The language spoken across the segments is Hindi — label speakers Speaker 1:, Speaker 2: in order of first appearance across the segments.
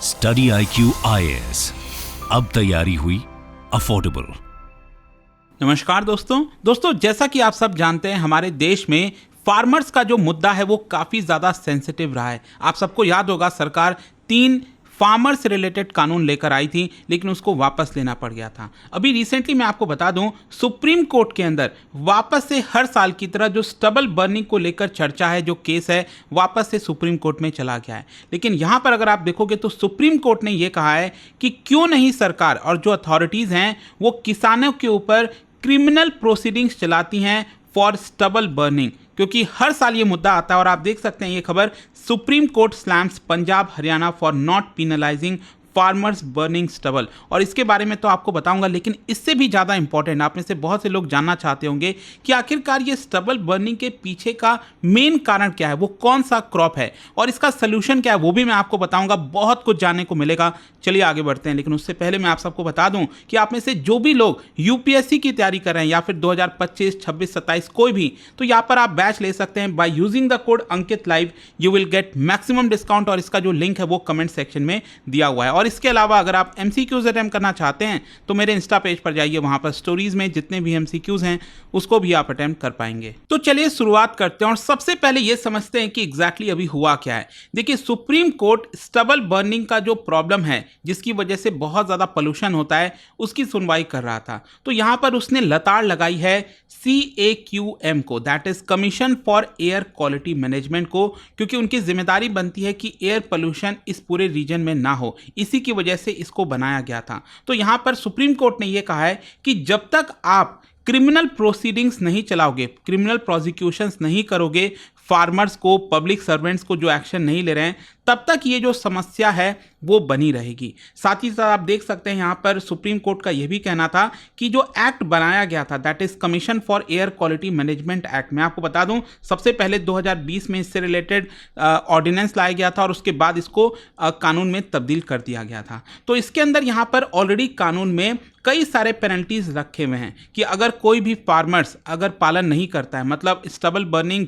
Speaker 1: स्टडी IQ IAS, अब तैयारी हुई अफोर्डेबल।
Speaker 2: नमस्कार दोस्तों, जैसा कि आप सब जानते हैं हमारे देश में फार्मर्स का जो मुद्दा है वो काफ़ी ज़्यादा सेंसिटिव रहा है। आप सबको याद होगा सरकार 3 फार्मर्स रिलेटेड कानून लेकर आई थी, लेकिन उसको वापस लेना पड़ गया था। अभी रिसेंटली मैं आपको बता दूं, सुप्रीम कोर्ट के अंदर वापस से हर साल की तरह जो स्टबल बर्निंग को लेकर चर्चा है, जो केस है, वापस से सुप्रीम कोर्ट में चला गया है। लेकिन यहां पर अगर आप देखोगे तो सुप्रीम कोर्ट ने यह कहा है कि क्यों नहीं सरकार और जो अथॉरिटीज़ हैं वो किसानों के ऊपर क्रिमिनल प्रोसीडिंग्स चलाती हैं फॉर स्टबल बर्निंग, क्योंकि हर साल ये मुद्दा आता है। और आप देख सकते हैं ये खबर, Supreme Court slams Punjab Haryana for not penalising farmers burning stubble. और इसके बारे में तो आपको बताऊंगा, लेकिन इससे भी ज़्यादा इंपॉर्टेंट, आप में से बहुत से लोग जानना चाहते होंगे कि आखिरकार ये स्टबल बर्निंग के पीछे का मेन कारण क्या है, वो कौन सा क्रॉप है और इसका सोल्यूशन क्या है, वो भी मैं आपको बताऊंगा। बहुत कुछ जानने को मिलेगा। चलिए आगे बढ़ते हैं, लेकिन उससे पहले मैं आप सबको बता दूं कि आप में से जो भी लोग यूपीएससी की तैयारी कर रहे हैं या फिर 2025, 26, 27 कोई भी, तो यहाँ पर आप बैच ले सकते हैं by using the code Ankit live. You will get maximum discount और इसका जो लिंक है वो कमेंट सेक्शन में दिया हुआ है। और इसके अलावा अगर आप MCQs अटेम्प्ट करना चाहते हैं तो मेरे इंस्टा पेज पर जाइए, वहां पर स्टोरीज में जितने भी MCQs हैं उसको भी आप अटेम्प्ट कर पाएंगे। तो चलिए शुरुआत करते हैं और सबसे पहले ये समझते हैं कि एग्जैक्टली अभी हुआ क्या है। देखिए, सुप्रीम कोर्ट स्टबल बर्निंग का जो प्रॉब्लम है, जिसकी वजह से बहुत ज्यादा पोल्यूशन होता है, उसकी सुनवाई कर रहा था। तो यहां पर उसने लताड़ लगाई है CAQM को, that is commission for air quality management को, क्योंकि उनकी जिम्मेदारी बनती है कि एयर पोल्यूशन इस पूरे रीजन में ना हो। इसी की वजह से इसको बनाया गया था। तो यहां पर सुप्रीम कोर्ट ने यह कहा है कि जब तक आप क्रिमिनल प्रोसीडिंग्स नहीं चलाओगे, क्रिमिनल प्रोसिक्यूशंस नहीं करोगे, फार्मर्स को, पब्लिक सर्वेंट्स को जो एक्शन नहीं ले रहे हैं, तब तक ये जो समस्या है वो बनी रहेगी। साथ ही साथ आप देख सकते हैं यहाँ पर सुप्रीम कोर्ट का यह भी कहना था कि जो एक्ट बनाया गया था, that is commission for air quality management act, मैं आपको बता दूं सबसे पहले 2020 में इससे रिलेटेड ऑर्डिनेंस लाया गया था और उसके बाद इसको कानून में तब्दील कर दिया गया था। तो इसके अंदर यहाँ पर ऑलरेडी कानून में कई सारे पेनल्टीज रखे हुए हैं कि अगर कोई भी फार्मर्स अगर पालन नहीं करता है, मतलब स्टबल बर्निंग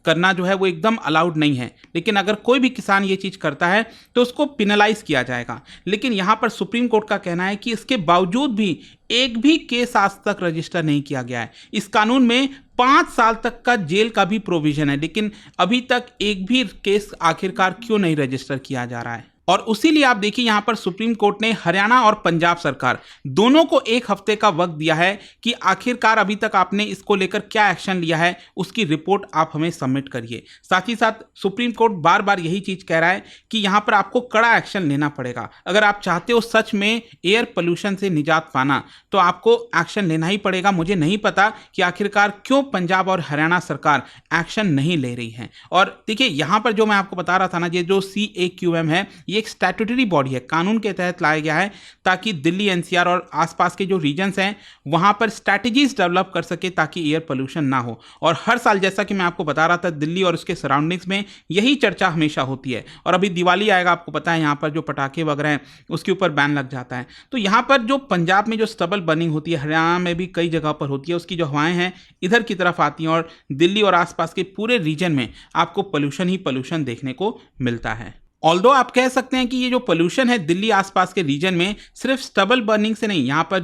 Speaker 2: करना जो है वो एकदम अलाउड नहीं है, लेकिन अगर कोई भी किसान ये चीज़ करता है तो उसको पिनलाइज किया जाएगा। लेकिन यहाँ पर सुप्रीम कोर्ट का कहना है कि इसके बावजूद भी एक भी केस आज तक रजिस्टर नहीं किया गया है। इस कानून में 5 साल तक का जेल का भी प्रोविजन है, लेकिन अभी तक एक भी केस आखिरकार क्यों नहीं रजिस्टर किया जा रहा है। और उसीलिए आप देखिए यहाँ पर सुप्रीम कोर्ट ने हरियाणा और पंजाब सरकार दोनों को 1 हफ्ते का वक्त दिया है कि आखिरकार अभी तक आपने इसको लेकर क्या एक्शन लिया है, उसकी रिपोर्ट आप हमें सबमिट करिए। साथ ही साथ सुप्रीम कोर्ट बार बार यही चीज कह रहा है कि यहाँ पर आपको कड़ा एक्शन लेना पड़ेगा। अगर आप चाहते हो सच में एयर पोल्यूशन से निजात पाना तो आपको एक्शन लेना ही पड़ेगा। मुझे नहीं पता कि आखिरकार क्यों पंजाब और हरियाणा सरकार एक्शन नहीं ले रही है। और देखिए यहाँ पर जो मैं आपको बता रहा था ना, ये जो CAQM है, एक स्टैट्यूटरी बॉडी है, कानून के तहत लाया गया है ताकि दिल्ली NCR और आसपास के जो रीजन्स हैं वहां पर स्ट्रैटेजीज डेवलप कर सके ताकि एयर पोल्यूशन ना हो। और हर साल जैसा कि मैं आपको बता रहा था, दिल्ली और उसके सराउंडिंग्स में यही चर्चा हमेशा होती है। और अभी दिवाली आएगा, आपको पता है, यहाँ पर जो पटाखे वगैरह हैं उसके ऊपर बैन लग जाता है। तो यहाँ पर जो पंजाब में जो स्टबल बर्निंग होती है, हरियाणा में भी कई जगह पर होती है, उसकी जो हवाएं हैं इधर की तरफ आती हैं और दिल्ली और आसपास के पूरे रीजन में आपको पोल्यूशन ही पोल्यूशन देखने को मिलता है। ऑल्दो आप कह सकते हैं कि ये जो पोल्यूशन है दिल्ली आसपास के रीजन में सिर्फ स्टबल बर्निंग से नहीं, यहाँ पर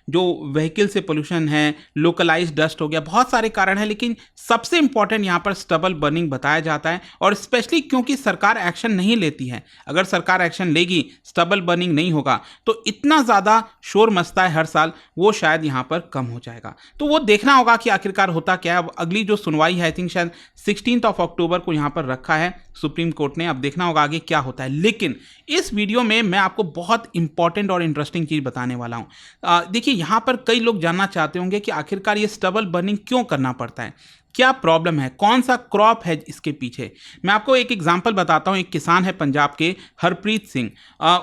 Speaker 2: जो व्हीकल से पोल्यूशन है, लोकलाइज्ड डस्ट हो गया, बहुत सारे कारण हैं, लेकिन सबसे इंपॉर्टेंट यहाँ पर स्टबल बर्निंग बताया जाता है। और स्पेशली क्योंकि सरकार एक्शन नहीं लेती है। अगर सरकार एक्शन लेगी, स्टबल बर्निंग नहीं होगा, तो इतना ज़्यादा शोर मचता है हर साल, वो शायद यहाँ पर कम हो जाएगा। तो वो देखना होगा कि आखिरकार होता क्या है। अगली जो सुनवाई है, आई थिंक शायद 16 अक्टूबर को यहाँ पर रखा है सुप्रीम कोर्ट ने। अब देखना होगा आगे क्या होता है। लेकिन इस वीडियो में मैं आपको बहुत इंपॉर्टेंट और इंटरेस्टिंग चीज बताने वाला हूं। देखिए, यहां पर कई लोग जानना चाहते होंगे कि आखिरकार ये स्टबल बर्निंग क्यों करना पड़ता है, क्या प्रॉब्लम है, कौन सा क्रॉप है इसके पीछे। मैं आपको एक एग्जांपल बताता हूं। एक किसान है पंजाब के, हरप्रीत सिंह।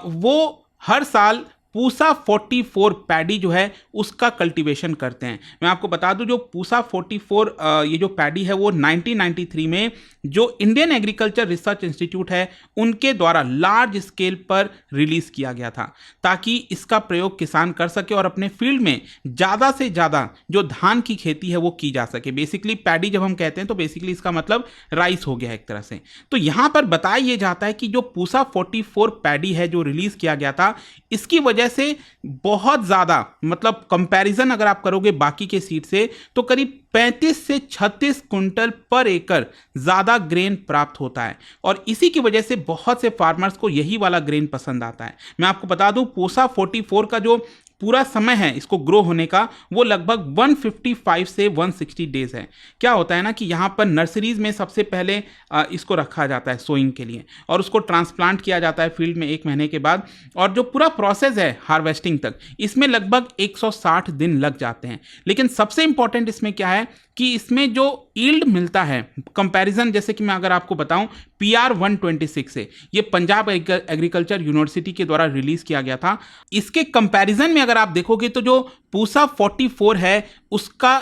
Speaker 2: वो हर साल पूसा 44 पैडी जो है उसका कल्टीवेशन करते हैं। मैं आपको बता दूं जो पूसा 44 ये जो पैडी है वो 1993 में जो इंडियन एग्रीकल्चर रिसर्च इंस्टीट्यूट है उनके द्वारा लार्ज स्केल पर रिलीज किया गया था, ताकि इसका प्रयोग किसान कर सके और अपने फील्ड में ज़्यादा से ज़्यादा जो धान की खेती है वो की जा सके। बेसिकली पैडी जब हम कहते हैं तो बेसिकली इसका मतलब राइस हो गया एक तरह से। तो यहाँ पर बताया ये जाता है कि जो पूसा 44 पैडी है जो रिलीज किया गया था, इसकी वजह से बहुत ज़्यादा मतलब कंपैरिजन अगर आप करोगे बाकी के सीड से तो करीब 35 से 36 क्विंटल पर एकड़ ज़्यादा ग्रेन प्राप्त होता है, और इसी की वजह से बहुत से फार्मर्स को यही वाला ग्रेन पसंद आता है। मैं आपको बता दूं पूसा 44 का जो पूरा समय है इसको ग्रो होने का वो लगभग 155 से 160 डेज है। क्या होता है ना कि यहाँ पर नर्सरीज में सबसे पहले इसको रखा जाता है सोइंग के लिए, और उसको ट्रांसप्लांट किया जाता है फील्ड में 1 महीने के बाद, और जो पूरा प्रोसेस है हार्वेस्टिंग तक इसमें लगभग 160 दिन लग जाते हैं। लेकिन सबसे इंपॉर्टेंट इसमें क्या है कि इसमें जो यील्ड मिलता है कंपैरिजन, जैसे कि मैं अगर आपको बताऊं PR 126 से, ये पंजाब एग्रीकल्चर यूनिवर्सिटी के द्वारा रिलीज किया गया था, इसके कंपैरिजन में अगर आप देखोगे तो जो पूसा 44 है उसका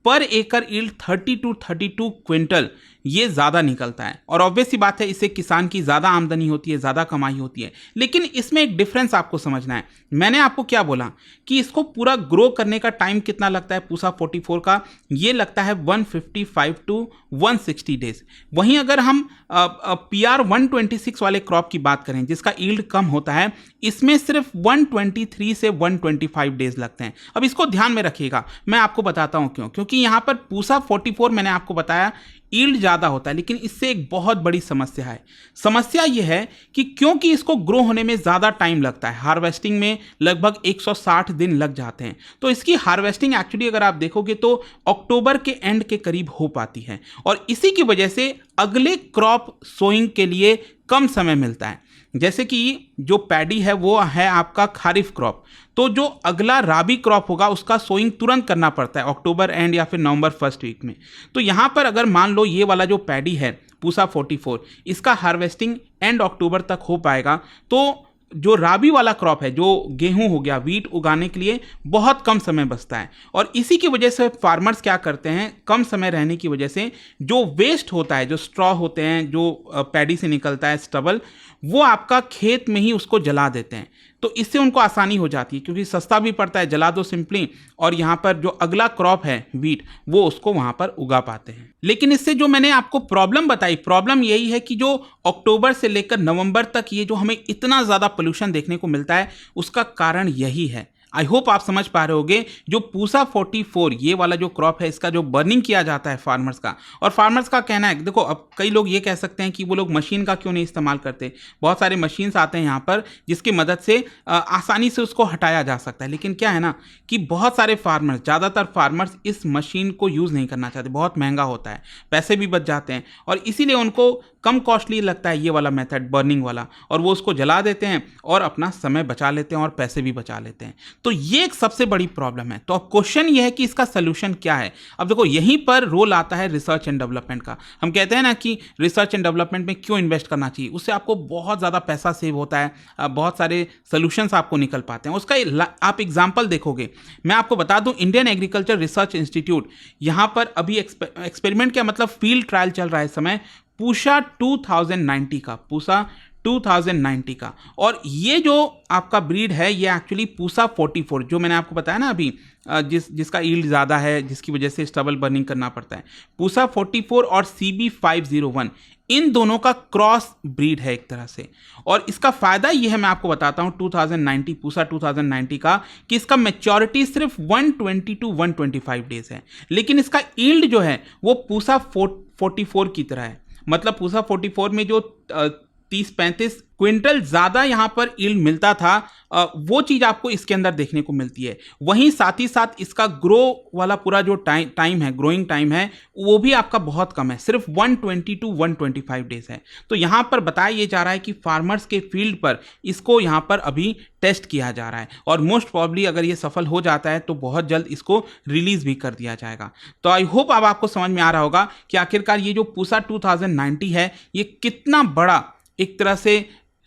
Speaker 2: पर एकड़ यील्ड 30 to 32 क्विंटल ये ज़्यादा निकलता है, और ऑब्वियस सी बात है इससे किसान की ज़्यादा आमदनी होती है, ज़्यादा कमाई होती है। लेकिन इसमें एक डिफरेंस आपको समझना है। मैंने आपको क्या बोला कि इसको पूरा ग्रो करने का टाइम कितना लगता है पूसा 44 का, ये लगता है 155 to 160 डेज। वहीं अगर हम PR 126 वाले क्रॉप की बात करें जिसका यील्ड कम होता है, इसमें सिर्फ 123 से 125 डेज लगते हैं। अब इसको ध्यान में रखिएगा, मैं आपको बताता हूं क्यों। क्योंकि यहाँ पर पूसा 44 मैंने आपको बताया यील्ड ज़्यादा होता है, लेकिन इससे एक बहुत बड़ी समस्या है। समस्या यह है कि क्योंकि इसको ग्रो होने में ज़्यादा टाइम लगता है, हार्वेस्टिंग में लगभग 160 दिन लग जाते हैं, तो इसकी हार्वेस्टिंग एक्चुअली अगर आप देखोगे तो अक्टूबर के एंड के करीब हो पाती है, और इसी की वजह से अगले क्रॉप सोइंग के लिए कम समय मिलता है। जैसे कि जो पैडी है वो है आपका खारिफ क्रॉप, तो जो अगला राबी क्रॉप होगा उसका सोइंग तुरंत करना पड़ता है अक्टूबर एंड या फिर नवंबर फर्स्ट वीक में। तो यहाँ पर अगर मान लो ये वाला जो पैडी है पूसा 44, इसका हार्वेस्टिंग एंड अक्टूबर तक हो पाएगा, तो जो राबी वाला क्रॉप है जो गेहूं हो गया, वीट उगाने के लिए बहुत कम समय बचता है। और इसी की वजह से फार्मर्स क्या करते हैं, कम समय रहने की वजह से जो वेस्ट होता है, जो स्ट्रॉ होते हैं, जो पैडी से निकलता है स्टबल, वो आपका खेत में ही उसको जला देते हैं। तो इससे उनको आसानी हो जाती है क्योंकि सस्ता भी पड़ता है, जला दो सिंपली, और यहाँ पर जो अगला क्रॉप है वीट वो उसको वहाँ पर उगा पाते हैं। लेकिन इससे जो मैंने आपको प्रॉब्लम बताई, प्रॉब्लम यही है कि जो अक्टूबर से लेकर नवंबर तक ये जो हमें इतना ज़्यादा पोल्यूशन देखने को मिलता है उसका कारण यही है। आई होप आप समझ पा रहे होगे, जो पूसा 44 ये वाला जो क्रॉप है इसका जो बर्निंग किया जाता है फार्मर्स का, और फार्मर्स का कहना है, देखो अब कई लोग ये कह सकते हैं कि वो लोग मशीन का क्यों नहीं इस्तेमाल करते, बहुत सारे मशीन्स आते हैं यहाँ पर जिसकी मदद से आसानी से उसको हटाया जा सकता है। लेकिन क्या है ना कि बहुत सारे फार्मर्स, ज़्यादातर फार्मर्स इस मशीन को यूज़ नहीं करना चाहते, बहुत महंगा होता है, पैसे भी बच जाते हैं, और इसीलिए उनको कम कॉस्टली लगता है ये वाला मेथड बर्निंग वाला, और वो उसको जला देते हैं और अपना समय बचा लेते हैं और पैसे भी बचा लेते हैं। तो ये एक सबसे बड़ी प्रॉब्लम है। तो अब क्वेश्चन ये है कि इसका सोल्यूशन क्या है। अब देखो यहीं पर रोल आता है रिसर्च एंड डेवलपमेंट का। हम कहते हैं ना कि रिसर्च एंड डेवलपमेंट में क्यों इन्वेस्ट करना चाहिए, उससे आपको बहुत ज़्यादा पैसा सेव होता है, बहुत सारे सोल्यूशंस आपको निकल पाते हैं। उसका आप एग्जाम्पल देखोगे, मैं आपको बता दूं इंडियन एग्रीकल्चर रिसर्च इंस्टीट्यूट यहाँ पर अभी एक्सपेरिमेंट क्या मतलब फील्ड ट्रायल चल रहा है इस समय पूसा 2090 का, पूसा 2090 का, और ये जो आपका ब्रीड है ये एक्चुअली पूसा 44 जो मैंने आपको बताया ना अभी, जिसका यील्ड ज़्यादा है जिसकी वजह से स्टबल बर्निंग करना पड़ता है, पूसा 44 और CB501 इन दोनों का क्रॉस ब्रीड है एक तरह से। और इसका फ़ायदा ये है, मैं आपको बताता हूँ 2090 पूसा 2090 का, कि इसका मैच्योरिटी सिर्फ 120 to 125 डेज है, लेकिन इसका यील्ड जो है वो पूसा 44 की तरह है। मतलब पूसा 44 में जो 30-35 क्विंटल ज़्यादा यहाँ पर यील्ड मिलता था, वो चीज़ आपको इसके अंदर देखने को मिलती है। वहीं साथ ही साथ इसका ग्रो वाला पूरा जो टाइम है, ग्रोइंग टाइम है, वो भी आपका बहुत कम है, सिर्फ 120 to 125 डेज है। तो यहाँ पर बताया ये जा रहा है कि फार्मर्स के फील्ड पर इसको यहाँ पर अभी टेस्ट किया जा रहा है, और मोस्ट प्रॉब्ली अगर ये सफल हो जाता है तो बहुत जल्द इसको रिलीज़ भी कर दिया जाएगा। तो आई होप अब आपको समझ में आ रहा होगा कि आखिरकार ये जो पूसा 2090 है ये कितना बड़ा एक तरह से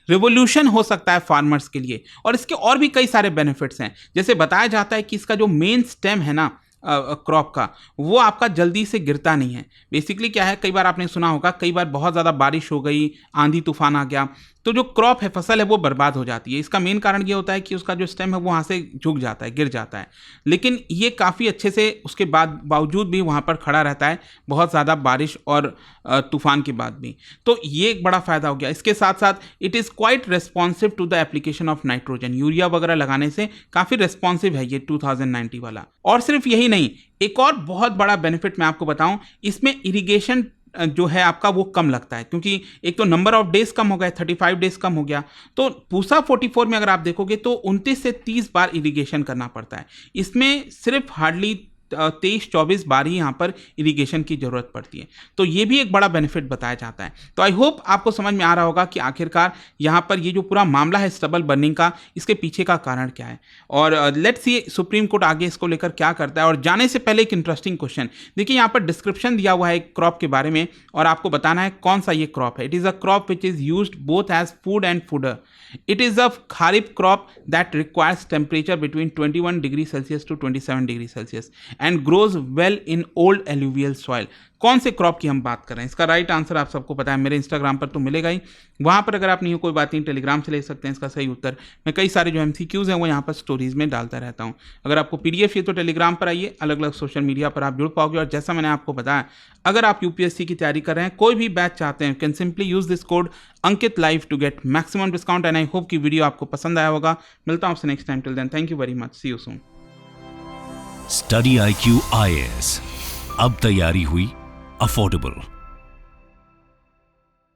Speaker 2: रिवोल्यूशन हो सकता है फार्मर्स के लिए। और इसके और भी कई सारे बेनिफिट्स हैं। जैसे बताया जाता है कि इसका जो मेन स्टेम है ना क्रॉप का, वो आपका जल्दी से गिरता नहीं है। बेसिकली क्या है, कई बार आपने सुना होगा, कई बार बहुत ज़्यादा बारिश हो गई, आंधी तूफान आ गया, तो जो क्रॉप है, फसल है, वो बर्बाद हो जाती है। इसका मेन कारण ये होता है कि उसका जो स्टेम है वो वहाँ से झुक जाता है, गिर जाता है। लेकिन ये काफ़ी अच्छे से उसके बावजूद भी वहाँ पर खड़ा रहता है, बहुत ज़्यादा बारिश और तूफान के बाद भी। तो ये एक बड़ा फ़ायदा हो गया। इसके साथ साथ it is quite responsive to the application of nitrogen. Urea वगैरह लगाने से काफ़ी रेस्पॉन्सिव है ये 2090 वाला। और सिर्फ यही नहीं, एक और बहुत बड़ा बेनिफिट मैं आपको बताऊं, इसमें इरिगेशन जो है आपका वो कम लगता है, क्योंकि एक तो नंबर ऑफ डेज कम हो गया, 35 डेज कम हो गया। तो पूसा 44 में अगर आप देखोगे तो 29 से 30 बार इरिगेशन करना पड़ता है। इसमें सिर्फ हार्डली 23-24 बार ही यहाँ पर इरिगेशन की ज़रूरत पड़ती है। तो ये भी एक बड़ा बेनिफिट बताया जाता है। तो आई होप आपको समझ में आ रहा होगा कि आखिरकार यहाँ पर ये जो पूरा मामला है स्टबल बर्निंग का, इसके पीछे का कारण क्या है। और लेट्स सी सुप्रीम कोर्ट आगे इसको लेकर क्या करता है। और जाने से पहले एक इंटरेस्टिंग क्वेश्चन देखिए, यहाँ पर डिस्क्रिप्शन दिया हुआ है एक क्रॉप के बारे में, और आपको बताना है कौन सा ये क्रॉप है। It is a crop which is used both as food and fodder. It is a kharif crop that requires temperature between 21 degrees Celsius to 27 degrees Celsius and grows well in old alluvial soil. कौन से क्रॉप की हम बात कर रहे हैं, इसका राइट आंसर आप सबको पता है, मेरे इंस्टाग्राम पर तो मिलेगा ही। वहाँ पर अगर आप नहीं हो कोई बात नहीं, टेलीग्राम से ले सकते हैं इसका सही उत्तर। मैं कई सारे जो MCQs हैं वो यहाँ पर स्टोरीज में डालता रहता हूँ। अगर आपको PDF चाहिए तो टेलीग्राम पर आइए, अलग अलग सोशल मीडिया पर आप जुड़ पाओगे। और जैसा मैंने आपको बताया, अगर आप UPSC की तैयारी कर रहे हैं, कोई भी बैच चाहते हैं, can simply use this code Ankit live to get maximum discount. And I hope कि वीडियो आपको पसंद आया होगा। मिलता हूँ आपसे next time. Till then, thank you very much, see you soon.
Speaker 1: Study IQ IAS, अब तैयारी हुई अफोर्डेबल।